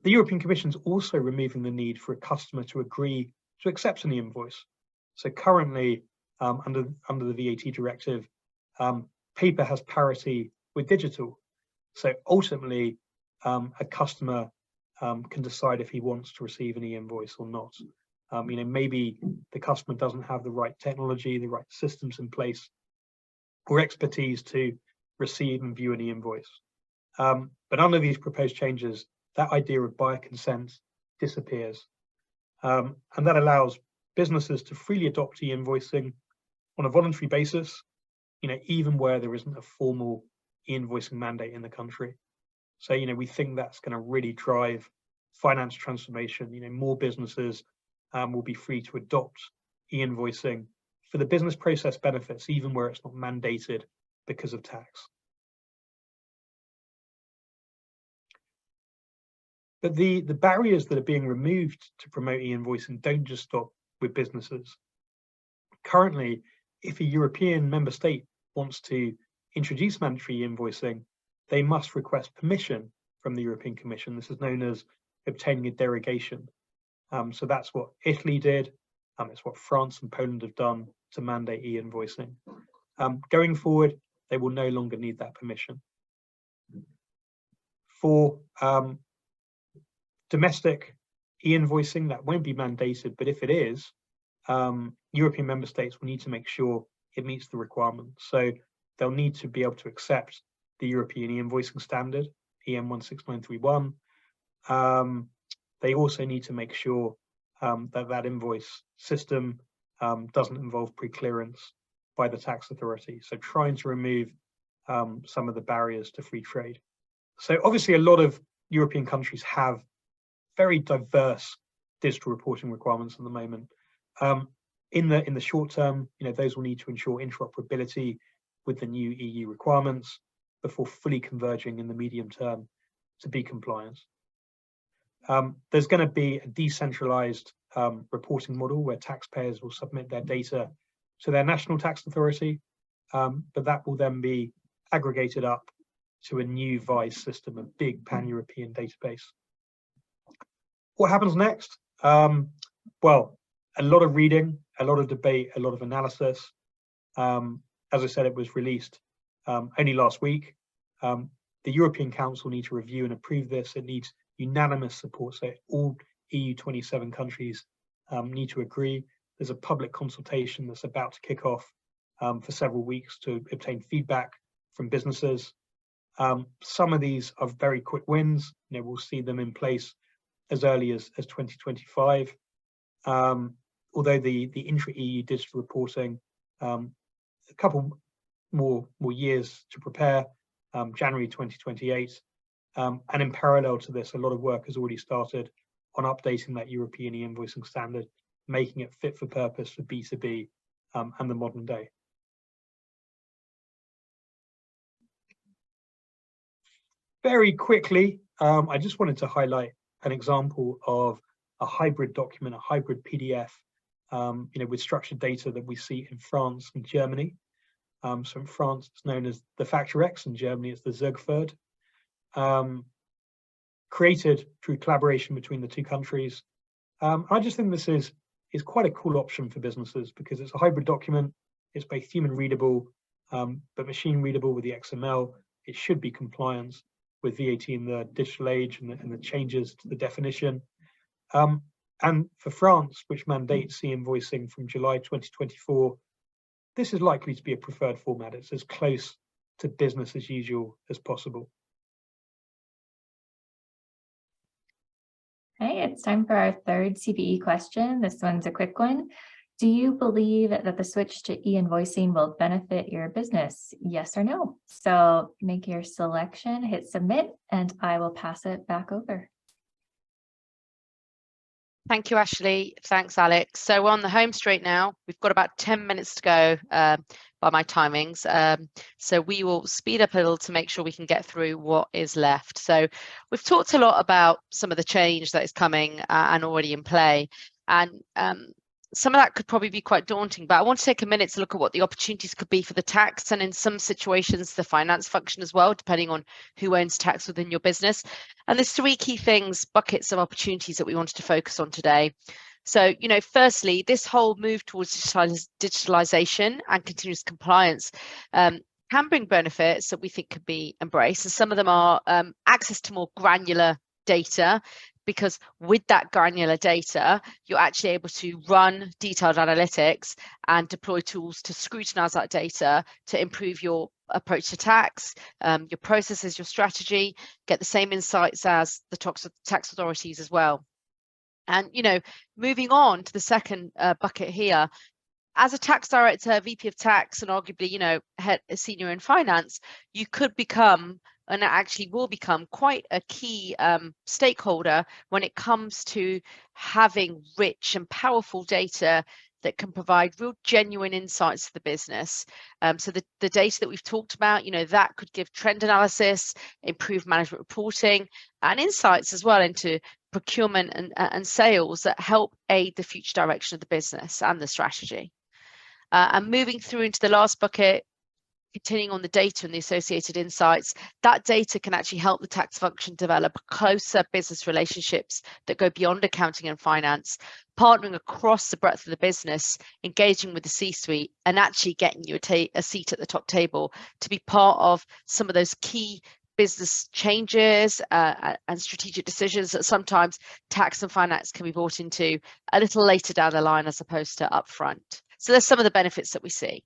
S3: the European Commission is also removing the need for a customer to agree to accept an e-invoice. So currently, under the VAT directive, paper has parity with digital. So ultimately, a customer can decide if he wants to receive an e-invoice or not. Maybe the customer doesn't have the right technology, the right systems in place, or expertise to receive and view an e-invoice. But under these proposed changes, that idea of buyer consent disappears. And that allows businesses to freely adopt e-invoicing on a voluntary basis, even where there isn't a formal e-invoicing mandate in the country. So, we think that's going to really drive finance transformation. More businesses will be free to adopt e-invoicing for the business process benefits, even where it's not mandated because of tax. But the barriers that are being removed to promote e-invoicing don't just stop with businesses. Currently, if a European member state wants to introduce mandatory e-invoicing, they must request permission from the European Commission. This is known as obtaining a derogation. So that's what Italy did. It's what France and Poland have done to mandate e-invoicing. Going forward, they will no longer need that permission. For domestic e-invoicing, that won't be mandated, but if it is, European member states will need to make sure it meets the requirements. So they'll need to be able to accept the European e-invoicing standard, EN 16931. They also need to make sure that invoice system doesn't involve pre-clearance by the tax authority. So trying to remove some of the barriers to free trade. So obviously a lot of European countries have very diverse digital reporting requirements at the moment. In the short term, those will need to ensure interoperability with the new EU requirements before fully converging in the medium term to be compliant. There's going to be a decentralized reporting model where taxpayers will submit their data to their national tax authority, but that will then be aggregated up to a new VISE system, a big pan-European database. What happens next? Well, a lot of reading, a lot of debate, a lot of analysis. As I said, it was released only last week. The European Council need to review and approve this. It needs unanimous support, so all EU 27 countries need to agree. There's a public consultation that's about to kick off for several weeks to obtain feedback from businesses. Some of these are very quick wins. We'll see them in place as early as 2025. Although the intra-EU digital reporting, a couple more years to prepare, January 2028. And in parallel to this, a lot of work has already started on updating that European e-invoicing standard, making it fit for purpose for B2B and the modern day. Very quickly, I just wanted to highlight an example of a hybrid document, a hybrid PDF, with structured data that we see in France and Germany. So in France, it's known as the Factor-X, in Germany, it's the Zugferd. Created through collaboration between the two countries. I just think this is quite a cool option for businesses because it's a hybrid document. It's both human readable, but machine readable with the XML. It should be compliant with VAT in the digital age and the changes to the definition. And for France, which mandates e-invoicing from July 2024, this is likely to be a preferred format. It's as close to business as usual as possible.
S1: Okay, it's time for our third CBE question. This one's a quick one. Do you believe that the switch to e-invoicing will benefit your business? Yes or no? So make your selection, hit submit, and I will pass it back over.
S2: Thank you, Ashley. Thanks, Alex. So we're on the home straight now. We've got about 10 minutes to go by my timings. So we will speed up a little to make sure we can get through what is left. So we've talked a lot about some of the change that is coming and already in play. And some of that could probably be quite daunting, but I want to take a minute to look at what the opportunities could be for the tax, and in some situations, the finance function as well, depending on who owns tax within your business. And there's three key things, buckets of opportunities that we wanted to focus on today. So, firstly, this whole move towards digitalization and continuous compliance can bring benefits that we think could be embraced. And some of them are access to more granular data, because with that granular data, you're actually able to run detailed analytics and deploy tools to scrutinize that data to improve your approach to tax, your processes, your strategy, get the same insights as the tax authorities as well. And, moving on to the second bucket here, as a tax director, VP of tax, and arguably, head senior in finance, you could become, and actually will become, quite a key stakeholder when it comes to having rich and powerful data that can provide real genuine insights to the business. So the data that we've talked about, that could give trend analysis, improve management reporting, and insights as well into procurement and sales that help aid the future direction of the business and the strategy. And moving through into the last bucket, continuing on the data and the associated insights, that data can actually help the tax function develop closer business relationships that go beyond accounting and finance, partnering across the breadth of the business, engaging with the C-suite, and actually getting you a seat at the top table to be part of some of those key business changes and strategic decisions that sometimes tax and finance can be brought into a little later down the line as opposed to upfront. So there's some of the benefits that we see.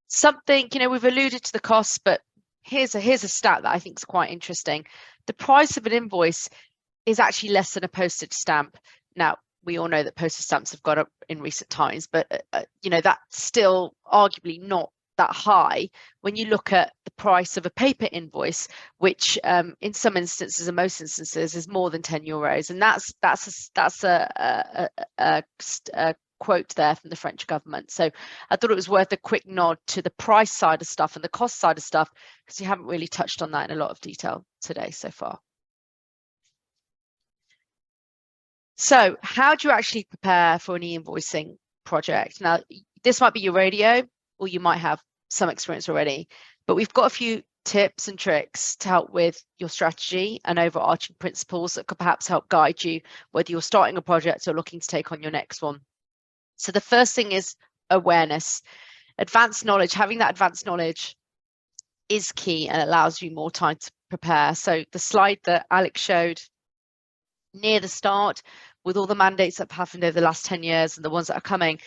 S2: Something, we've alluded to the costs, but here's a stat that I think is quite interesting. The price of an invoice is actually less than a postage stamp. Now, we all know that postage stamps have gone up in recent times, but that's still arguably not that high when you look at the price of a paper invoice, which in some instances and most instances is more than 10 euros. And that's a quote there from the French government. So I thought it was worth a quick nod to the price side of stuff and the cost side of stuff, because we haven't really touched on that in a lot of detail today so far. So how do you actually prepare for an e-invoicing project? Now, this might be your radio, or you might have some experience already, but we've got a few tips and tricks to help with your strategy and overarching principles that could perhaps help guide you, whether you're starting a project or looking to take on your next one. So the first thing is awareness. Advanced knowledge, having that advanced knowledge is key and allows you more time to prepare. So the slide that Alex showed near the start, with all the mandates that have happened over the last 10 years and the ones that are coming,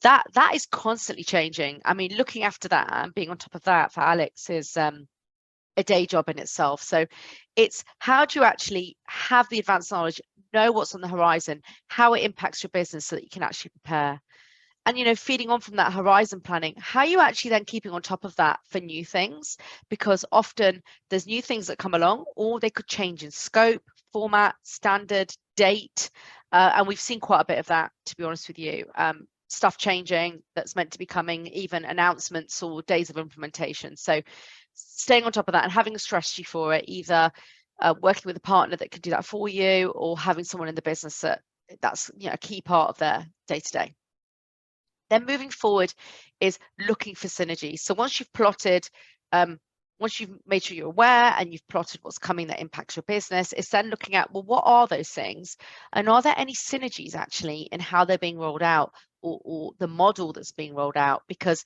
S2: that is constantly changing. I mean, looking after that and being on top of that for Alex is a day job in itself. So it's how do you actually have the advanced knowledge, know what's on the horizon, how it impacts your business so that you can actually prepare. And, feeding on from that horizon planning, how are you actually then keeping on top of that for new things? Because often there's new things that come along, or they could change in scope, format, standard, date. And we've seen quite a bit of that, to be honest with you. Stuff changing that's meant to be coming, even announcements or days of implementation. So staying on top of that and having a strategy for it, either working with a partner that can do that for you, or having someone in the business that's a key part of their day-to-day. Then moving forward is looking for synergy. So once you've plotted, once you've made sure you're aware and you've plotted what's coming that impacts your business, it's then looking at, well, what are those things? And are there any synergies actually in how they're being rolled out, or the model that's being rolled out? Because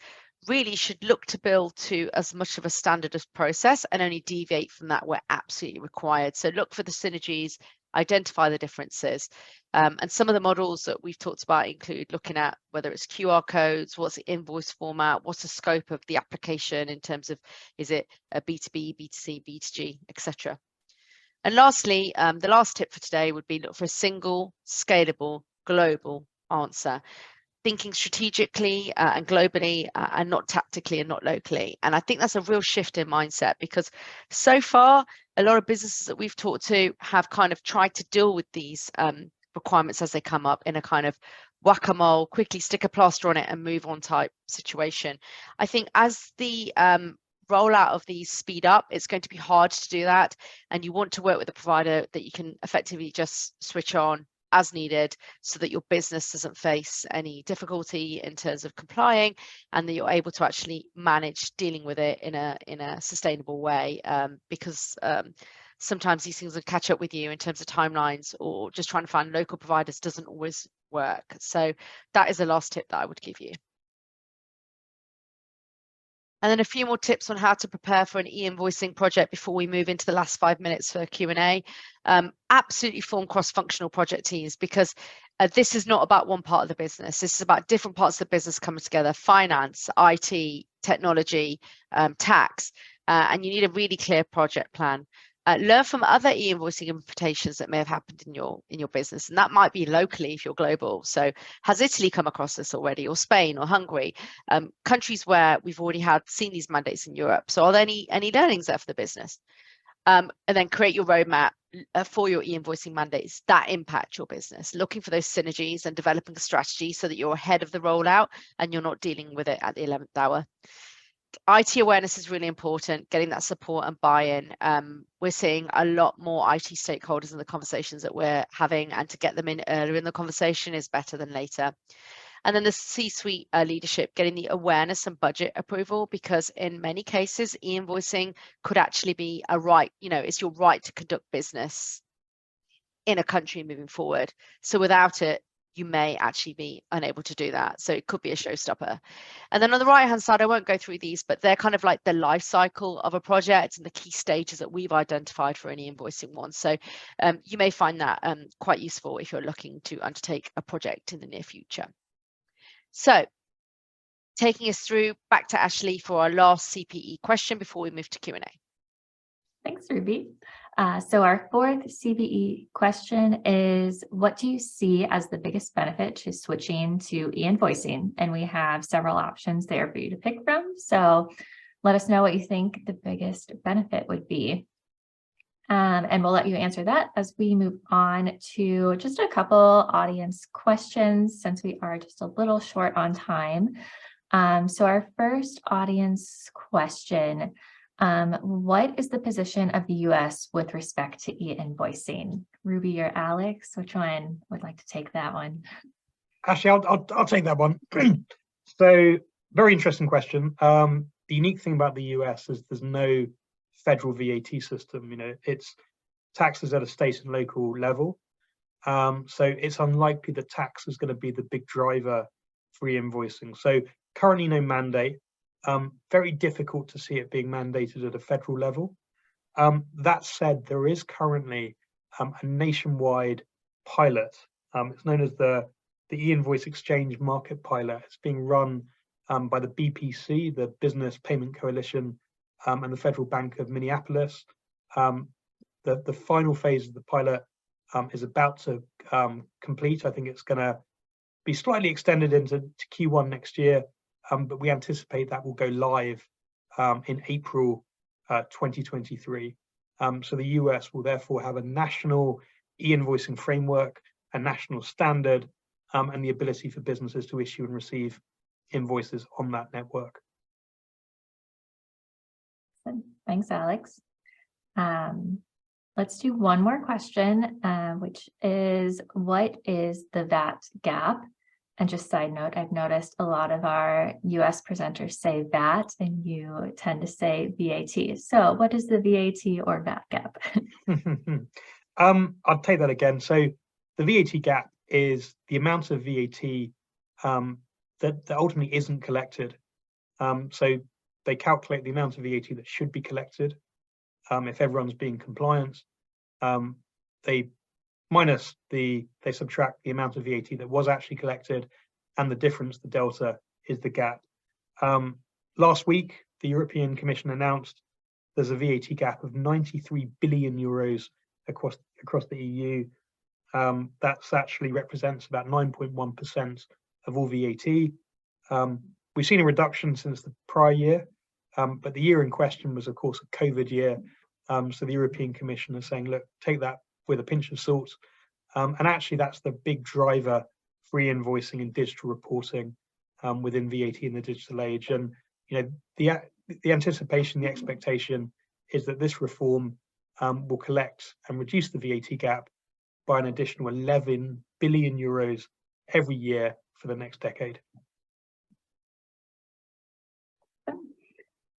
S2: really should look to build to as much of a standard as process and only deviate from that where absolutely required. So look for the synergies, identify the differences. And some of the models that we've talked about include looking at whether it's QR codes, what's the invoice format, what's the scope of the application in terms of, is it a B2B, B2C, B2G, etc. And lastly, the last tip for today would be look for a single, scalable, global answer. thinking strategically and globally and not tactically and not locally. And I think that's a real shift in mindset, because so far, a lot of businesses that we've talked to have kind of tried to deal with these requirements as they come up in a kind of whack-a-mole, quickly stick a plaster on it and move on type situation. I think as the rollout of these speed up, it's going to be hard to do that, and you want to work with a provider that you can effectively just switch on as needed, so that your business doesn't face any difficulty in terms of complying, and that you're able to actually manage dealing with it in a sustainable way, because sometimes these things will catch up with you in terms of timelines, or just trying to find local providers doesn't always work. So that is the last tip that I would give you. And then a few more tips on how to prepare for an e-invoicing project before we move into the last 5 minutes for Q&A. Absolutely form cross-functional project teams, because this is not about one part of the business. This is about different parts of the business coming together: finance, IT, technology, tax, and you need a really clear project plan. Learn from other e-invoicing implementations that may have happened in your business, and that might be locally if you're global. So has Italy come across this already, or Spain or Hungary, countries where we've already seen these mandates in Europe? So are there any learnings there for the business? And then create your roadmap for your e-invoicing mandates that impact your business, looking for those synergies and developing a strategy so that you're ahead of the rollout and you're not dealing with it at the 11th hour. IT awareness is really important, getting that support and buy-in. We're seeing a lot more IT stakeholders in the conversations that we're having, and to get them in earlier in the conversation is better than later. And then the C-suite leadership, getting the awareness and budget approval, because in many cases, e-invoicing could actually be a right, it's your right to conduct business in a country moving forward. So without it, you may actually be unable to do that. So it could be a showstopper. And then on the right-hand side, I won't go through these, but they're kind of like the life cycle of a project and the key stages that we've identified for any invoicing one. So you may find that quite useful if you're looking to undertake a project in the near future. So taking us through, back to Ashley for our last CPE question before we move to Q&A.
S1: Thanks, Ruby. So our fourth CPE question is, what do you see as the biggest benefit to switching to e-invoicing? And we have several options there for you to pick from. So let us know what you think the biggest benefit would be. And we'll let you answer that as we move on to just a couple audience questions, since we are just a little short on time. So our first audience question, what is the position of the US with respect to e-invoicing? Ruby or Alex, which one would like to take that one?
S3: Actually, I'll take that one. So, very interesting question. The unique thing about the US is there's no federal VAT system. It's taxes at a state and local level. So it's unlikely that tax is going to be the big driver for e-invoicing. So currently no mandate. Very difficult to see it being mandated at a federal level. That said, there is currently a nationwide pilot. It's known as the e-invoice exchange market pilot. It's being run by the BPC, the Business Payment Coalition, and the Federal Bank of Minneapolis. The final phase of the pilot is about to complete. I think it's going to be slightly extended into Q1 next year, but we anticipate that will go live in April 2023. So the US will therefore have a national e-invoicing framework, a national standard, and the ability for businesses to issue and receive invoices on that network.
S1: Thanks, Alex. Let's do one more question, which is, what is the VAT gap? And just side note, I've noticed a lot of our US presenters say VAT and you tend to say VAT. So what is the VAT or VAT gap?
S3: I'll take that again. So the VAT gap is the amount of VAT that ultimately isn't collected. So they calculate the amount of VAT that should be collected if everyone's being compliant. They subtract the amount of VAT that was actually collected, and the difference, the delta, is the gap. Last week, the European Commission announced there's a VAT gap of 93 billion euros across the EU. That's actually represents about 9.1% of all VAT. We've seen a reduction since the prior year, but the year in question was, of course, a COVID year. So the European Commission is saying, look, take that with a pinch of salt. And actually, that's the big driver for e-invoicing and digital reporting within VAT in the digital age. And the anticipation, the expectation is that this reform will collect and reduce the VAT gap by an additional 11 billion euros every year for the next decade.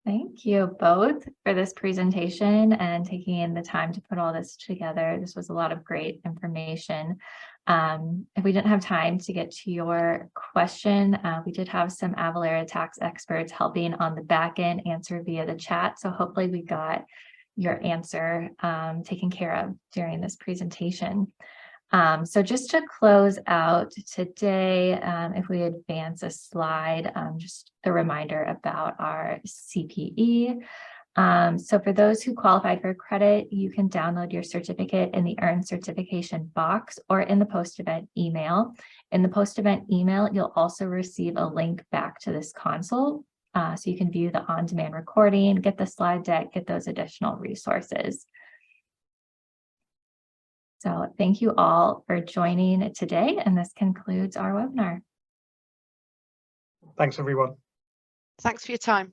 S1: Thank you both for this presentation and taking in the time to put all this together. This was a lot of great information. If we didn't have time to get to your question, we did have some Avalara tax experts helping on the back end answer via the chat. So hopefully we got your answer taken care of during this presentation. So just to close out today, if we advance a slide, just the reminder about our CPE. So for those who qualified for credit, you can download your certificate in the Earn Certification box or in the post-event email. In the post-event email, you'll also receive a link back to this console. So you can view the on-demand recording, get the slide deck, get those additional resources. So thank you all for joining today, and this concludes our webinar.
S3: Thanks, everyone.
S2: Thanks for your time.